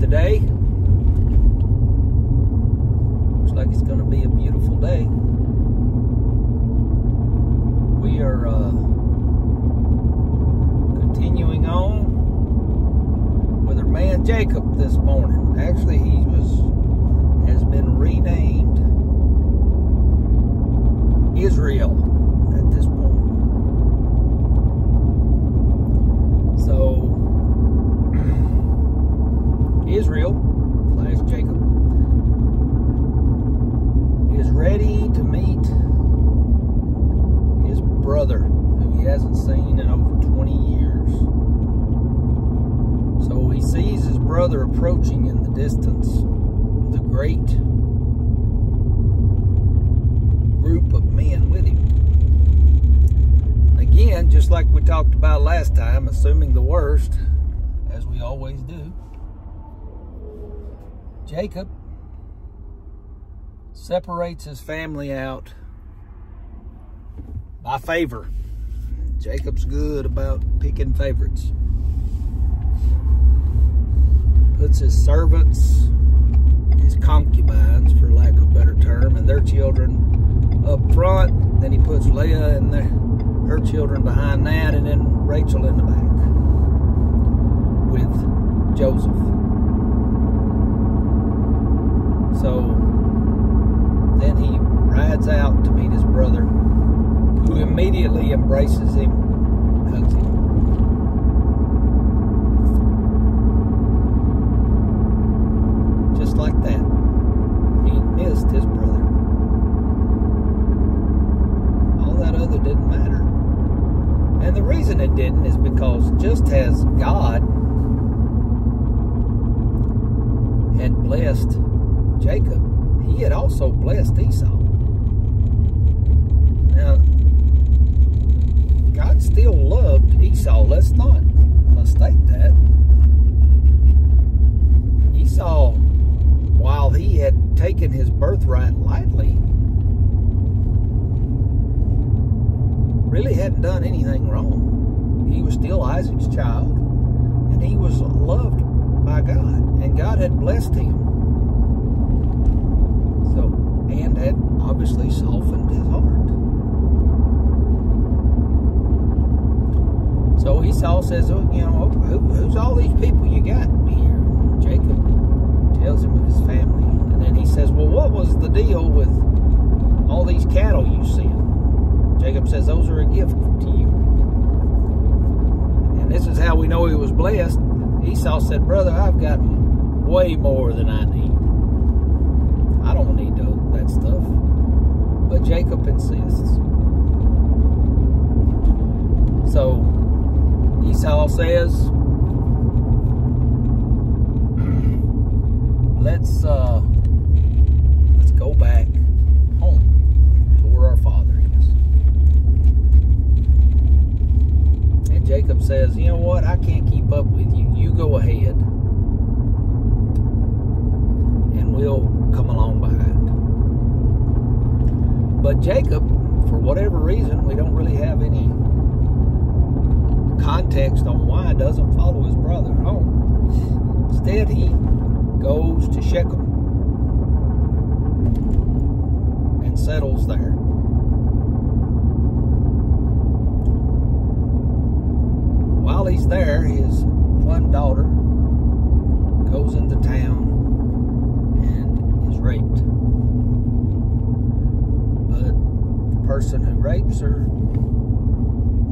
today. Looks like it's going to be a beautiful day. We are continuing on with our man Jacob this morning. Actually, he has been renamed Israel at this point. So Israel, / Jacob, is ready to meet his brother, who he hasn't seen in over 20 years. So he sees his brother approaching in the distance with a great group of men with him. Again, just like we talked about last time, assuming the worst, as we always do, Jacob separates his family out by favor. Jacob's good about picking favorites. Puts his servants, his concubines, for lack of a better term, and their children up front. Then he puts Leah and her children behind that, and then Rachel in the back with Joseph. So then he rides out to meet his brother, who immediately embraces him, hugs him. Just like that, he missed his brother. All that other didn't matter. And the reason it didn't is because just as God had blessed Jacob, he had also blessed Esau. Now, God still loved Esau. Let's not mistake that. Esau, while he had taken his birthright lightly, really hadn't done anything wrong. He was still Isaac's child, and he was loved by God, and God had blessed him. And had obviously softened his heart. So Esau says, oh, you know, who's all these people you got here? Jacob tells him of his family. And then he says, well, what was the deal with all these cattle you sent? Jacob says, those are a gift to you. And this is how we know he was blessed. Esau said, brother, I've got way more than I need. I don't need that stuff. But Jacob insists. So Esau says, let's go back home to where our father is. And Jacob says, you know what, I can't keep up with you. You go ahead, and we'll come along behind. But Jacob, for whatever reason, we don't really have any context on why, doesn't follow his brother home. Instead, he goes to Shechem and settles there. While he's there, his one daughter goes into town and is raped. But the person who rapes her,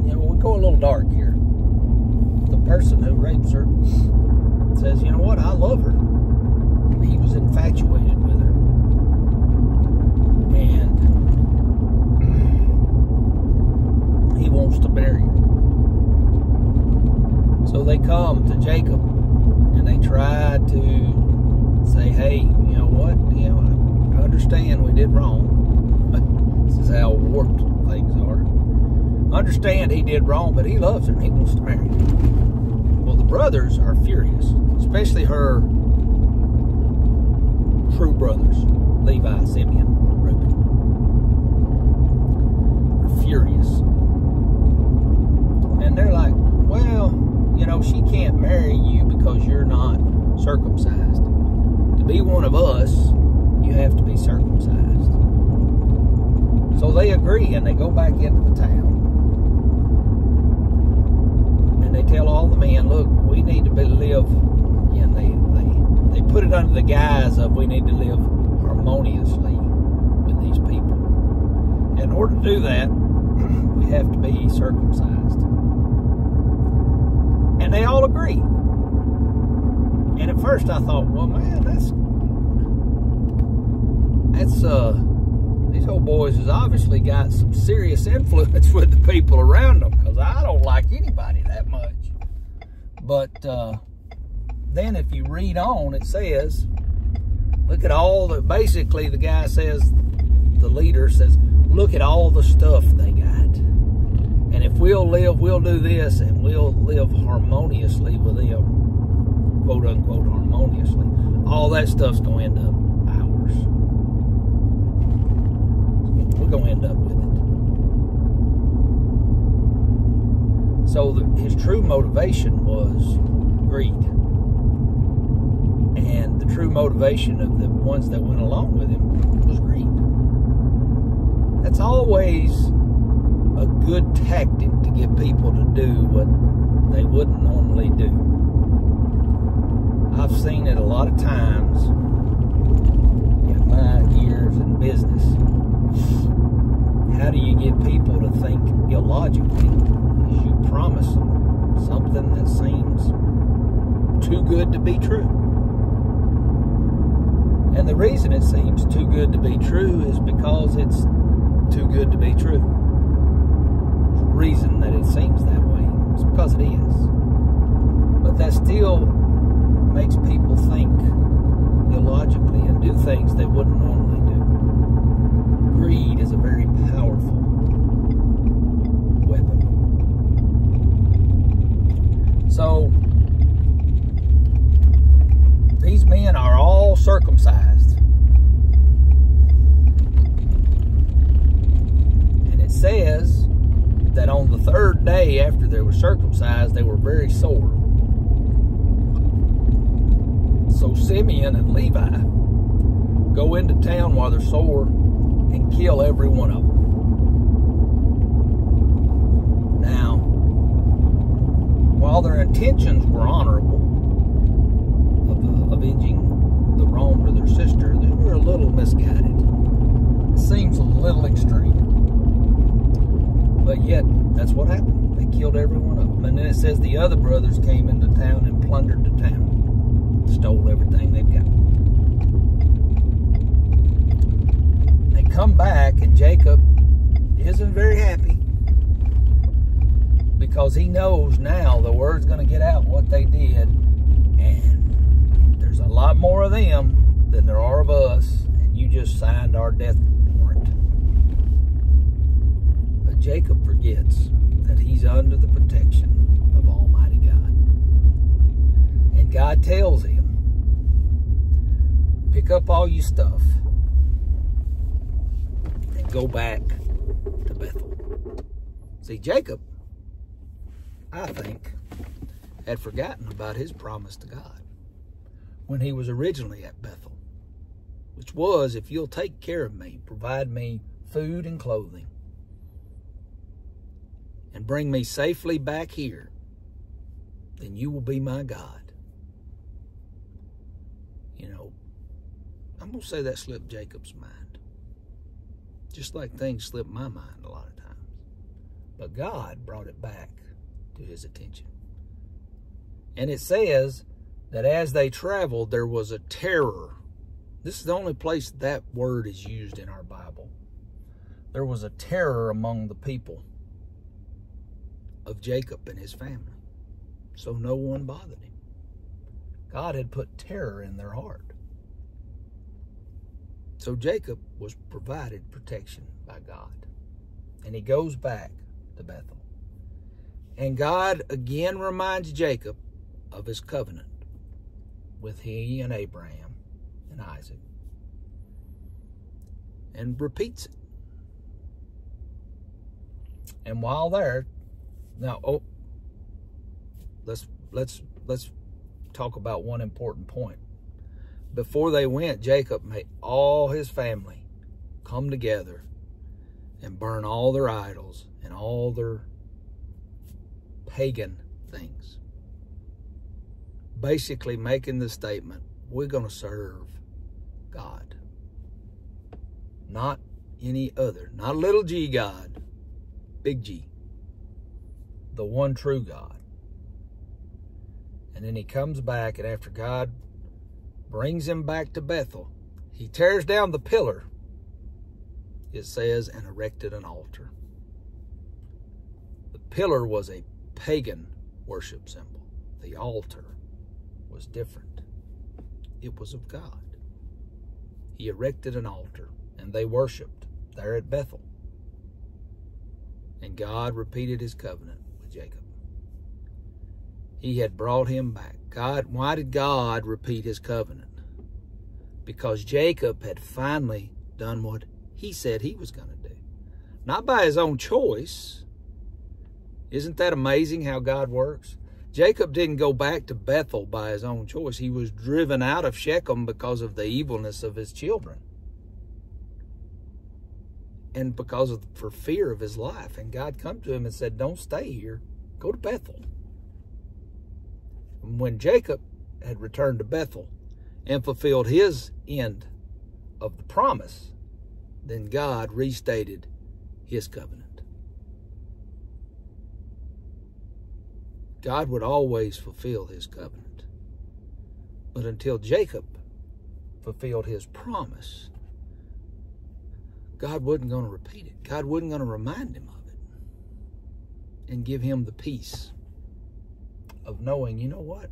you know, we go a little dark here. The person who rapes her says, you know what, I love her. And he was infatuated with her. And he wants to marry her. So they come to Jacob and they try to say, hey, you know what, you know, I understand we did wrong. This is how warped things are. Understand he did wrong, but he loves her and he wants to marry her. Well, the brothers are furious, especially her true brothers, Levi, Simeon, Reuben. They're furious. And they're like, well, you know, she can't marry you because you're not circumcised. To be one of us, you have to be circumcised. So they agree, and they go back into the town. And they tell all the men, look, we need to live, and they put it under the guise of we need to live harmoniously with these people. In order to do that, we have to be circumcised. And they all agree. And at first I thought, well, man, that's these old boys has obviously got some serious influence with the people around them, because I don't like anybody that much. But then if you read on, it says, look at all the, basically the guy says, the leader says, look at all the stuff they got. And if we'll live, we'll do this, and we'll live harmoniously with them, quote unquote harmoniously. All that stuff's going to end up ours. We're going to end up with it. So his true motivation was greed. And the true motivation of the ones that went along with him was greed. That's always a good tactic to get people to do what they wouldn't normally do. I've seen it a lot of times in my years in business. How do you get people to think illogically? Is you promise them something that seems too good to be true. And the reason it seems too good to be true is because it's too good to be true. There's a reason that it seems that way. It's because it is. But that still makes people think illogically and do things they wouldn't normally do. Greed is a very powerful weapon. So, these men are all circumcised. And it says that on the third day after they were circumcised, they were very sore. So Simeon and Levi go into town while they're sore and kill every one of them. Now, while their intentions were honorable, avenging the wrong to their sister, they were a little misguided. It seems a little extreme. But yet, that's what happened. They killed every one of them. And then it says the other brothers came into town and plundered the town. Stole everything they've got. They come back, and Jacob isn't very happy, because he knows now the word's going to get out what they did, and there's a lot more of them than there are of us, and you just signed our death warrant. But Jacob forgets that he's under the protection of Almighty God. And God tells him, pick up all your stuff and go back to Bethel. See, Jacob, I think, had forgotten about his promise to God when he was originally at Bethel, which was, if you'll take care of me, provide me food and clothing, and bring me safely back here, then you will be my God. You know, I'm going to say that slipped Jacob's mind, just like things slip my mind a lot of times. But God brought it back to his attention. And it says that as they traveled, there was a terror. This is the only place that word is used in our Bible. There was a terror among the people of Jacob and his family. So no one bothered him. God had put terror in their heart. So Jacob was provided protection by God. And he goes back to Bethel. And God again reminds Jacob of his covenant with he and Abraham and Isaac. And repeats it. And while there, now, let's talk about one important point. Before they went, Jacob made all his family come together and burn all their idols and all their pagan things. Basically making the statement, we're going to serve God. Not any other. Not little g God. Big G. The one true God. And then he comes back, and after God brings him back to Bethel, he tears down the pillar, it says, and erected an altar. The pillar was a pagan worship symbol. The altar was different. It was of God. He erected an altar, and they worshiped there at Bethel. And God repeated his covenant with Jacob. He had brought him back. Why did God repeat his covenant? Because Jacob had finally done what he said he was going to do. Not by his own choice. Isn't that amazing how God works? Jacob didn't go back to Bethel by his own choice. He was driven out of Shechem because of the evilness of his children. And for fear of his life. And God come to him and said, don't stay here. Go to Bethel. When Jacob had returned to Bethel and fulfilled his end of the promise, then God restated his covenant. God would always fulfill his covenant. But until Jacob fulfilled his promise, God wasn't going to repeat it. God wasn't going to remind him of it and give him the peace of knowing, you know what?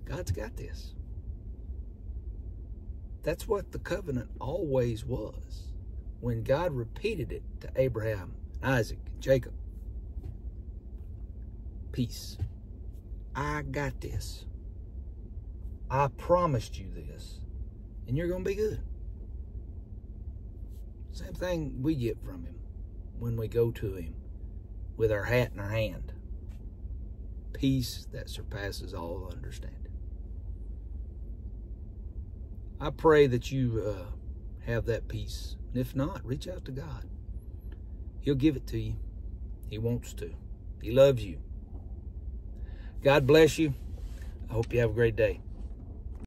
God's got this. That's what the covenant always was. When God repeated it to Abraham, Isaac, and Jacob. Peace. I got this. I promised you this. And you're going to be good. Same thing we get from him when we go to him with our hat in our hand. Peace that surpasses all understanding. I pray that you have that peace. And if not, reach out to God. He'll give it to you. He wants to. He loves you. God bless you. I hope you have a great day.